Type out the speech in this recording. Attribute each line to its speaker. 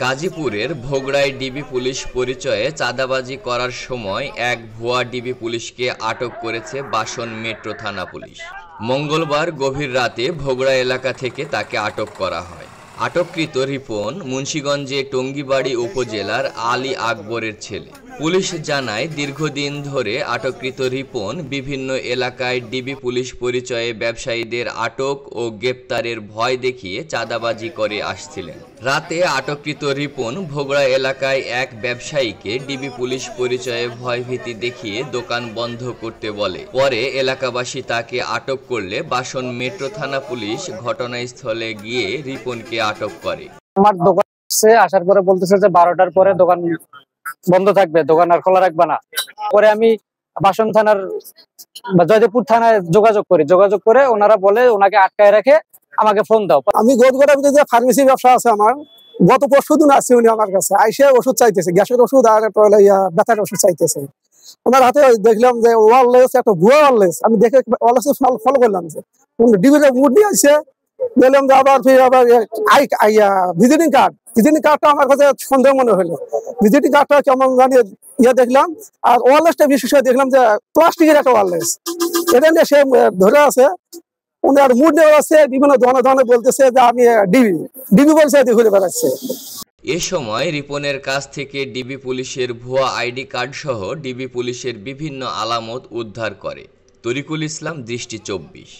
Speaker 1: গাজীপুরের ভোগড়ায় DB police পরিচয়ে চাঁদাবাজি করার সময় এক ভুয়া ডিবি পুলিশকে আটক করেছে বাসন মেট্রো থানা পুলিশ। মঙ্গলবার গভীর রাতে ভোগড়া এলাকা থেকে তাকে আটক করা হয়। আটককৃত রিপন মুন্সিগঞ্জে টঙ্গীবাড়ি উপজেলার আলী আকবরের ছেলে। পুলিশ জানায়, দীর্ঘদিন ধরে আটককৃত রিপন বিভিন্ন এলাকায় ডিবি পুলিশ পরিচয়ে ব্যবসায়ীদের আটক ও গ্রেপ্তারের ভয় দেখিয়ে চাঁদাবাজি করে আসছিলেন। রাতে আটককৃত রিপন ভোগড়া এলাকায় এক ব্যবসায়ীকে ডিবি পুলিশ পরিচয়ে ভয়ভীতি দেখিয়ে দোকান বন্ধ করতে বলে। পরে এলাকাবাসী তাকে আটক করলে বাসন মেট্রো থানা পুলিশ ঘটনাস্থলে গিয়ে রিপনকে আটক করে।
Speaker 2: আমার দোকান আসার পরে বলতেছে যে 12টার পরে দোকান বন্ধ থাকবে, দোকান আর খোলা রাখবে না। পরে আমি বাসন থানার জয়দেবপুর থানায় যোগাযোগ করে ওনারা বলে ওনাকে আটকায় রেখে আমাকে ফোন দাও।
Speaker 3: আমি যে ফার্মেসি ব্যবসা আছে আমার, গত পরশুদিন আসছে উনি আমার কাছে আইসে ওষুধ চাইতেছে, গ্যাসের ওষুধ আর ব্যথার ওষুধ চাইতেছে। ওনার হাতে দেখলাম যে ওয়ারলেস, একটা ভুয়া ওয়ারলেস। আমি দেখে ওয়ারলেস ফলো করলাম যে ডিবির মুড নিয়ে আসছে। দেখলাম যে আবার ভিজিটিং কার্ডটা আমার কাছে সন্দেহ মনে হলো। ভিজিটিং কার্ডটা কেমন জানি দেখলাম, আর ওয়ারলেসটা বিশেষ করে দেখলাম যে প্লাস্টিকের একটা ওয়ারলেস। এটা নিয়ে সে ধরে আছে, ওনার মুড নেওয়া আছে, বিভিন্ন ধরনের বলতেছে যে আমি ডিবি বলছে ঘুরে বেড়াচ্ছে।
Speaker 1: এ সময় রিপনের কাছ থেকে ডিবি পুলিশের ভুয়া আইডি কার্ড সহ ডিবি পুলিশের বিভিন্ন আলামত উদ্ধার করে। তরিকুল ইসলাম, দৃষ্টি 24।